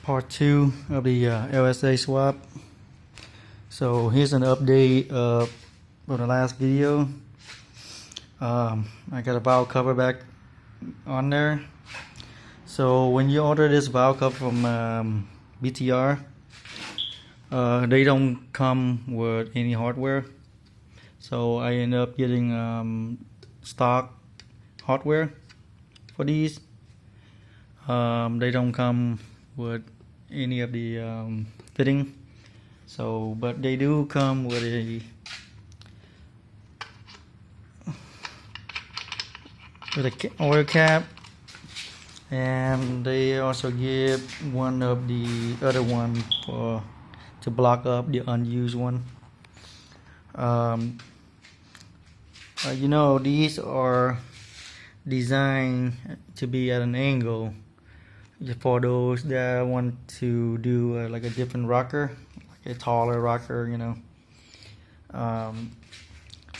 Part 2 of the LSA swap. So here's an update from the last video. I got a valve cover back on there. So when you order this valve cover from BTR, they don't come with any hardware. So I end up getting stock hardware for these. They don't come with any of the fitting, so but they do come with a oil cap, and they also give one of the other one to block up the unused one. You know, these are designed to be at an angle for those that want to do like a different rocker, like a taller rocker, you know.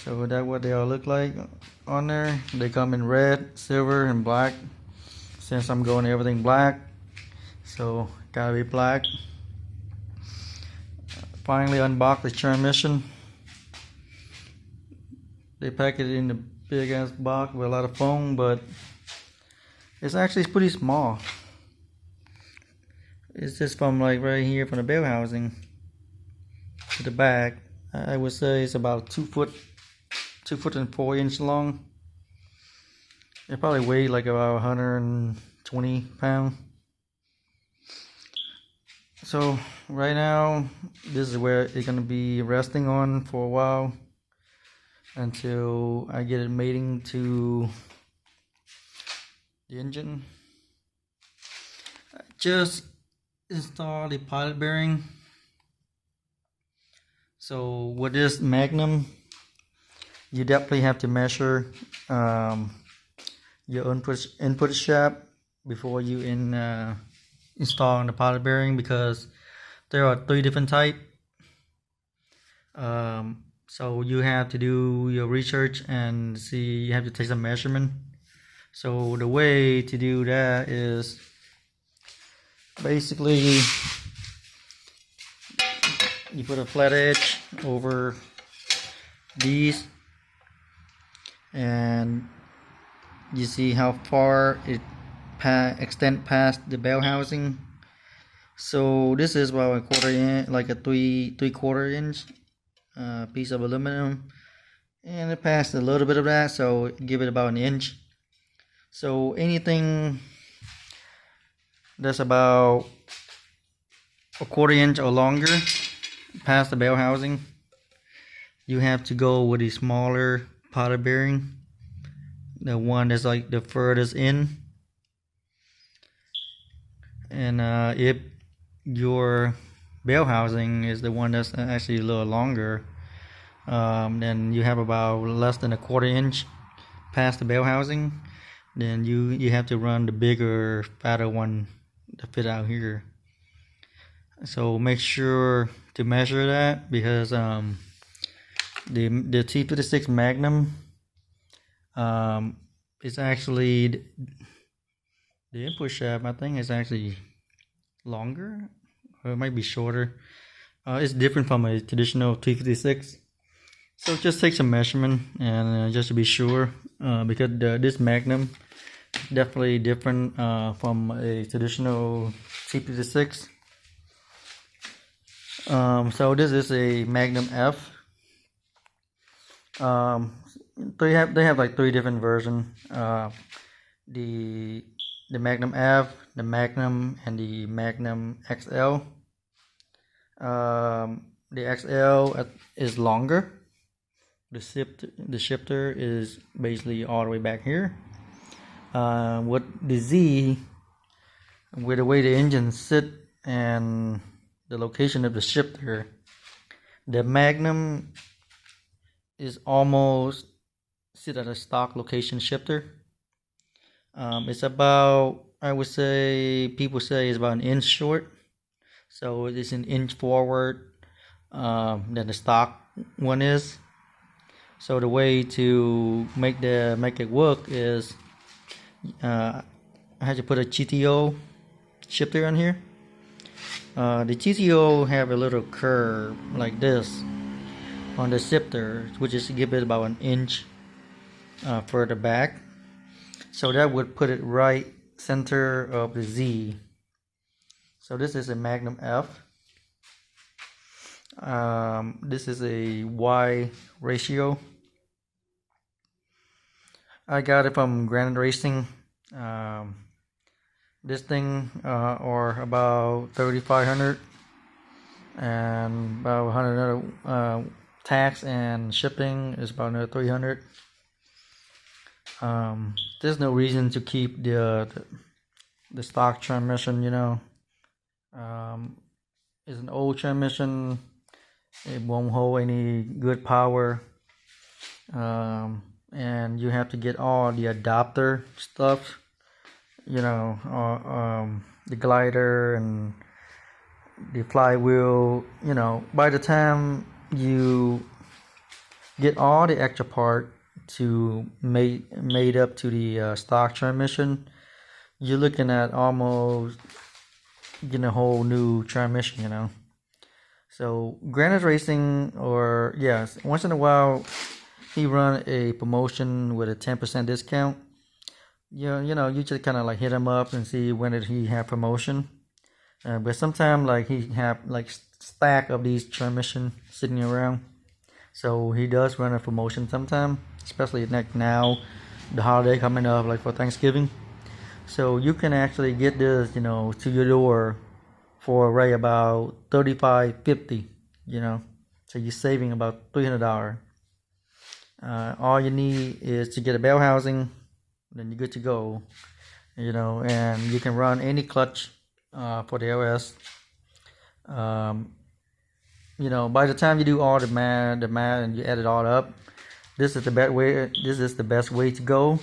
So that's what they all look like on there. They come in red, silver, and black. Since I'm going everything black, so gotta be black. Finally unboxed the transmission. They pack it in the big ass box with a lot of foam, but it's actually pretty small. It's just from like right here from the bell housing to the back. I would say it's about 2 foot and 4 inch long. It probably weighed like about 120 pounds. So right now this is where it's gonna be resting on for a while until I get it mating to the engine. Just install the pilot bearing. So with this Magnum, you definitely have to measure your input shaft before you install the pilot bearing, because there are 3 different types. So you have to do your research and see. You have to take some measurement. So the way to do that is basically you put a flat edge over these, and you see how far it extend past the bell housing. So this is about a 1/4 inch, like a 3/4 inch piece of aluminum, and it passed a little bit of that, so give it about an inch. So anything that's about a 1/4 inch or longer past the bell housing, you have to go with a smaller pilot bearing, the one that's like the furthest in. And if your bell housing is the one that's actually a little longer, then you have about less than a 1/4 inch past the bell housing, then you have to run the bigger, fatter one to fit out here. So make sure to measure that, because the T56 Magnum is actually the input shaft, I think, is actually longer, or it might be shorter. It's different from a traditional T56. So just take some measurement, and just to be sure, because this Magnum is definitely different from a traditional T56. So this is a Magnum F. They have like 3 different versions. The Magnum F, the Magnum, and the Magnum XL. The XL is longer. The shifter is basically all the way back here. With the Z, with the way the engine sit and the location of the shifter, the Magnum is almost sit at a stock location shifter. It's about, I would say, people say it's about an inch short, so it's an inch forward than the stock one is. So the way to make it work is I had to put a GTO shifter on here, The TTO have a little curve like this on the shifter, which is to give it about an inch further back. So that would put it right center of the Z. So this is a Magnum F. This is a Y ratio. I got it from Granite Racing. This thing or about 3,500 and about 100 tax and shipping is about another 300. There's no reason to keep the stock transmission, you know. It's an old transmission. It won't hold any good power. And you have to get all the adapter stuff, you know, the glider and the flywheel. You know, by the time you get all the extra part to made up to the stock transmission, you're looking at almost getting a whole new transmission, you know. So Granite Racing, or yes, once in a while he run a promotion with a 10% discount. You know, you just kind of like hit him up and see when did he have promotion. But sometimes like he have like stack of these transmission sitting around. So he does run a promotion sometime, especially like now, the holiday coming up, like for Thanksgiving. So you can actually get this, you know, to your door for right about $35.50, you know. So you're saving about $300. All you need is to get a bell housing, then you're good to go, you know, and you can run any clutch for the LS. You know, by the time you do all the math and you add it all up, this is the best way. This is the best way to go,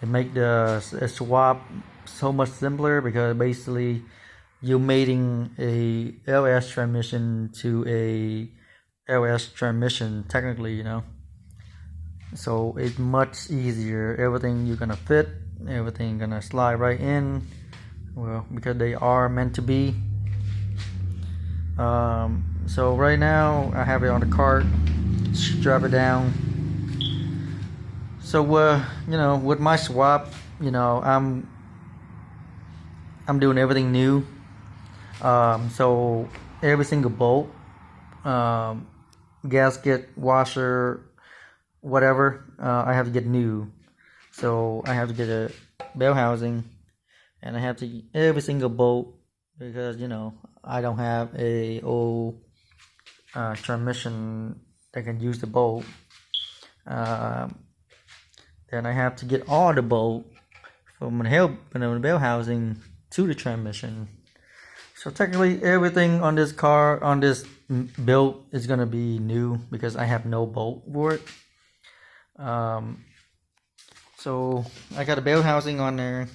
and make the swap so much simpler, because basically you're mating a LS transmission to a LS transmission technically, you know. So it's much easier. Everything you're gonna fit, everything gonna slide right in. Well, because they are meant to be. So right now I have it on the cart, strap it down. So you know, with my swap, you know, I'm doing everything new. So every single bolt, gasket, washer, whatever, I have to get new. So I have to get a bell housing, and I have to get every single bolt, because you know I don't have a old transmission that can use the bolt. Then I have to get all the bolt from the bell housing to the transmission. So technically everything on this car, on this build, is gonna be new, because I have no bolt for it. So I got a bell housing on there.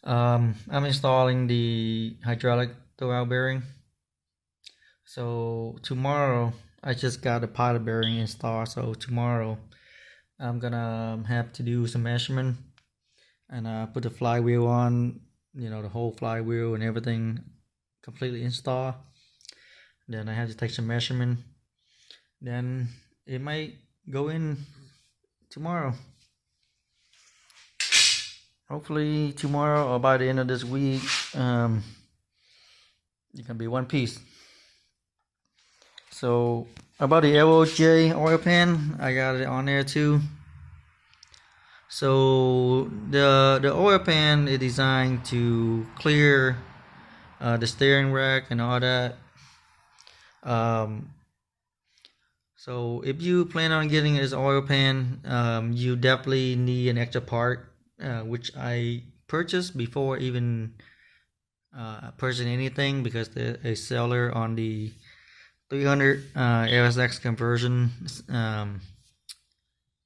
I'm installing the hydraulic throwout bearing. So tomorrow, I just got a pilot bearing installed. So tomorrow I'm gonna have to do some measurement and put the flywheel on, you know, the whole flywheel and everything completely installed. Then I have to take some measurement. Then it might go in tomorrow. Hopefully tomorrow or by the end of this week, it can be one piece. So about the LOJ oil pan, I got it on there too. So the oil pan is designed to clear the steering rack and all that. So if you plan on getting this oil pan, you definitely need an extra part, which I purchased before even purchasing anything, because a seller on the 300 LSX conversion,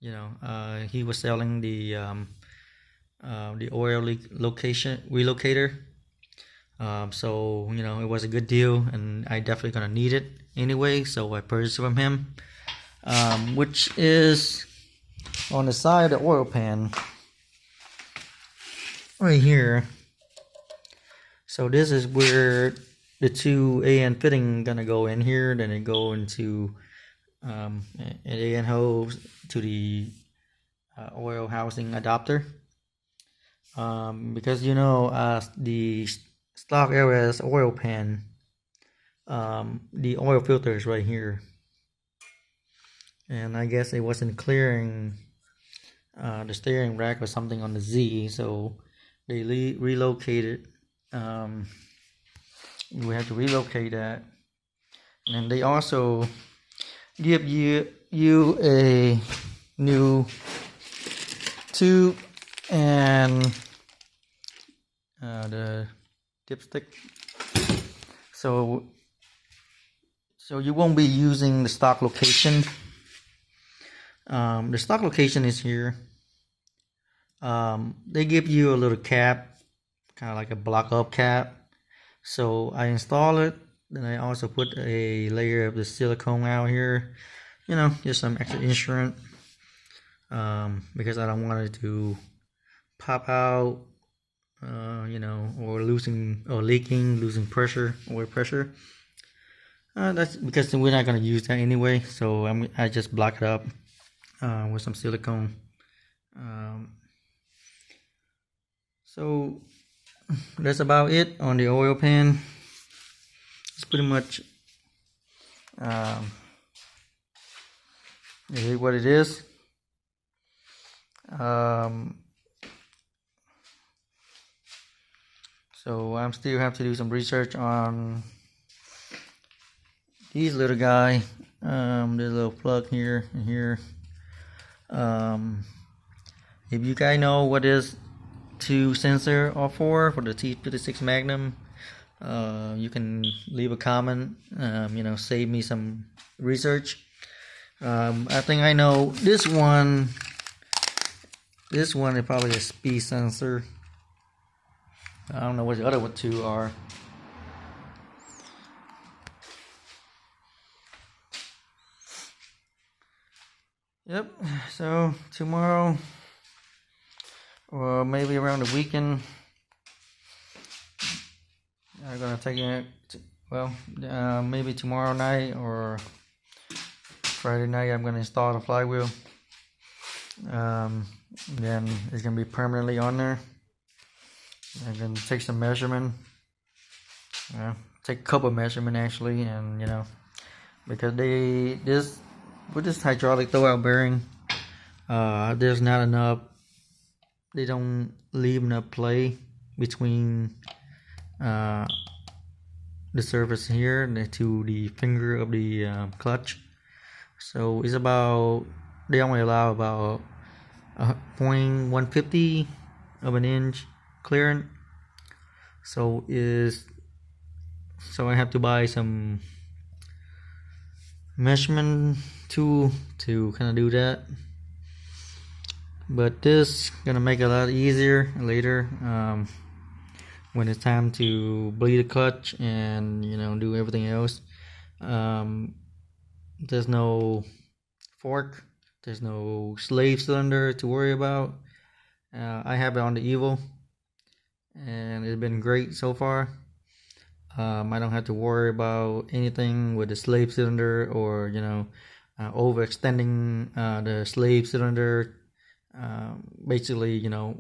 you know, he was selling the oil relocator. So you know, it was a good deal, and I definitely gonna need it anyway. So I purchased from him, which is on the side of the oil pan right here. So this is where the two AN fitting gonna go in here. Then it go into an AN hose to the oil housing adapter. Because the stock LS oil pan, the oil filter is right here, and I guess it wasn't clearing the steering rack or something on the Z, so they relocated. We have to relocate that, and they also give you a new tube and the dipstick, so you won't be using the stock location. The stock location is here. They give you a little cap, kind of like a block up cap. So I install it. Then I also put a layer of the silicone out here, just some extra insurance, because I don't want it to pop out, or losing pressure, oil pressure. That's because we're not going to use that anyway, so I just block it up with some silicone. So that's about it on the oil pan. It's pretty much it is what it is. So I'm still have to do some research on these little guy. There's a little plug here and here. If you guys know what is two sensor are for the T56 Magnum, you can leave a comment. Save me some research. I think I know this one. This one is probably a speed sensor. I don't know what the other two are. Yep. So tomorrow, or maybe around the weekend, I'm gonna take it. Maybe tomorrow night or Friday night, I'm gonna install the flywheel. Then it's gonna be permanently on there. I'm gonna take some measurement. Take a couple of measurement actually, and because with this hydraulic throwout bearing, there's not enough. They don't leave enough play between the surface here to the finger of the clutch. So it's about, they only allow about 0.150 of an inch clearance. So I have to buy some measurement tool to kind of do that. But this gonna make it a lot easier later when it's time to bleed the clutch and do everything else. There's no fork, there's no slave cylinder to worry about. I have it on the Evo and it's been great so far. I don't have to worry about anything with the slave cylinder or overextending the slave cylinder. Basically, your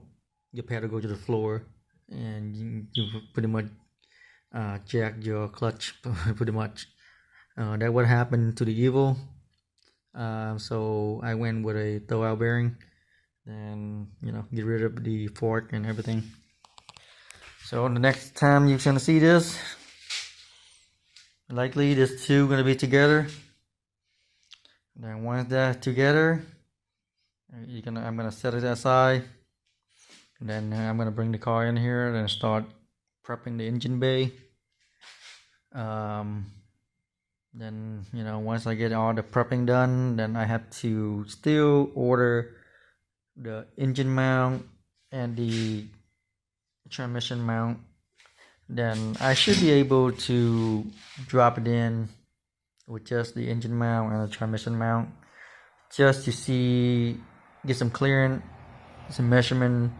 pedal go to the floor and you pretty much jack your clutch pretty much. That what happened to the Evo. So I went with a throwout bearing and get rid of the fork and everything. So the next time you're gonna see this, likely these two gonna be together. Then once that's together, I'm gonna set it aside. And then I'm gonna bring the car in here and start prepping the engine bay. Then once I get all the prepping done, then I have to still order the engine mount and the transmission mount. Then I should be able to drop it in with just the engine mount and the transmission mount, just to get some clearance, some measurement,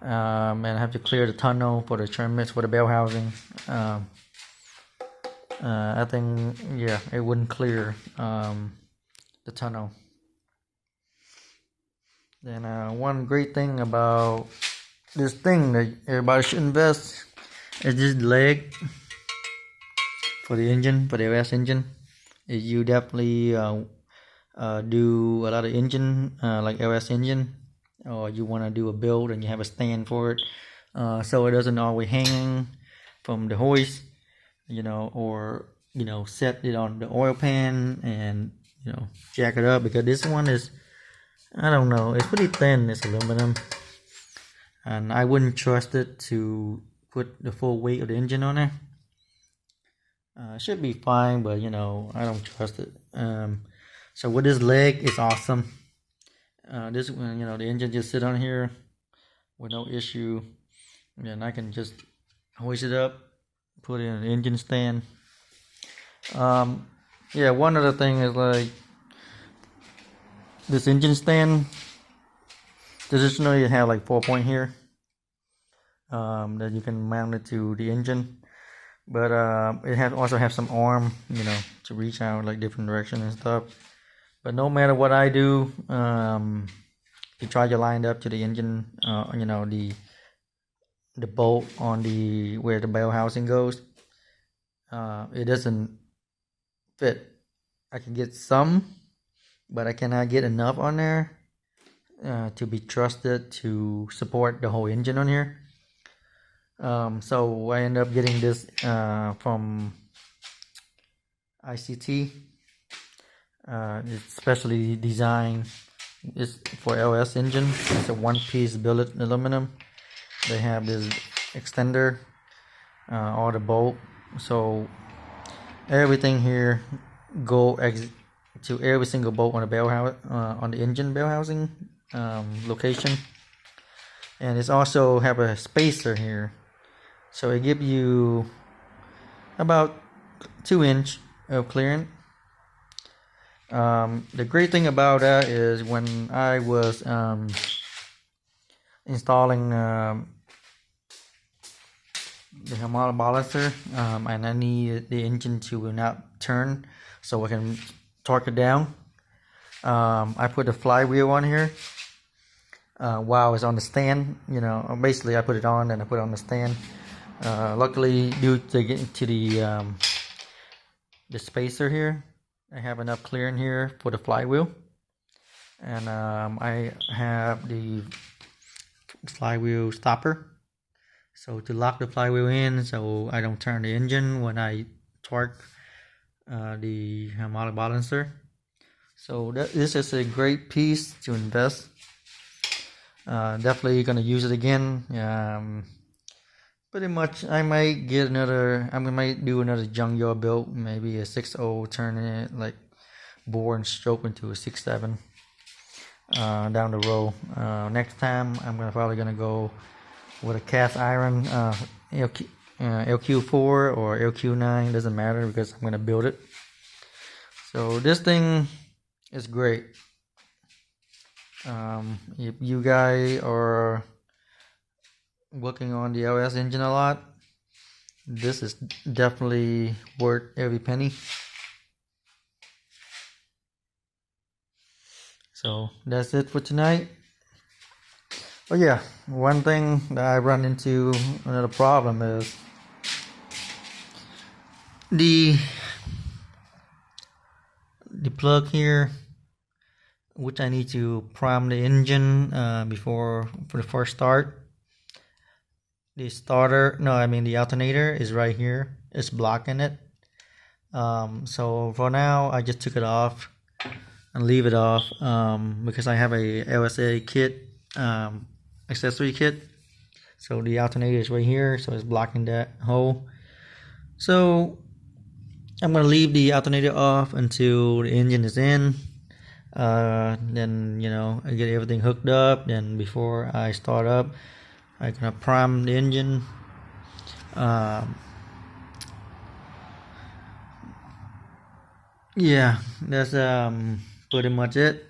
and I have to clear the tunnel for the trimmets for the bell housing. I think, yeah, it wouldn't clear the tunnel. Then one great thing about this thing that everybody should invest is this leg for the engine, for the LS engine. If you definitely do a lot of engine, like LS engine, or you want to do a build and you have a stand for it, so it doesn't always hang from the hoist, or set it on the oil pan and jack it up, because this one is, I don't know, it's pretty thin, this aluminum, and I wouldn't trust it to put the full weight of the engine on there. It should be fine, but I don't trust it. So with this leg, it's awesome. This one, the engine just sit on here with no issue, and I can just hoist it up, put it in an engine stand. Yeah, one other thing is, like, this engine stand, traditionally you have like 4-point here, that you can mount it to the engine, but it also have some arm, to reach out like different directions and stuff. But no matter what I do, you try to line it up to the engine, the bolt on where the bell housing goes, it doesn't fit. I can get some, but I cannot get enough on there to be trusted to support the whole engine on here. So I end up getting this from ICT. It's specially designed. It's for LS engine. It's a one-piece billet aluminum. They have this extender, or the bolt, so everything here go to every single bolt on the on the engine bell housing location. And it's also have a spacer here, so it gives you about 2 inch of clearance. The great thing about that is when I was installing the harmonic balancer, and I need the engine to not turn so I can torque it down, I put the flywheel on here while it's on the stand. Basically I put it on and I put it on the stand. Luckily, due to the spacer here, I have enough clearance here for the flywheel, and I have the flywheel stopper, so to lock the flywheel in so I don't turn the engine when I torque the harmonic balancer. So this is a great piece to invest. Definitely gonna use it again. Pretty much I might do another junkyard build, maybe a 6.0, turning it like bore and stroke into a 6.7 down the road. Next time I'm probably gonna go with a cast iron LQ4 or LQ9, doesn't matter, because I'm gonna build it. So this thing is great. If you guys are working on the LS engine a lot, this is definitely worth every penny. So that's it for tonight. Oh yeah, one thing that I run into, another problem, is the plug here, which I need to prime the engine for the first start. The alternator is right here. It's blocking it. So for now, I just took it off and leave it off, because I have a LSA kit, accessory kit. So the alternator is right here, so it's blocking that hole. So I'm gonna leave the alternator off until the engine is in. Then I get everything hooked up. Then before I start up, I'm gonna prime the engine. Yeah, that's pretty much it.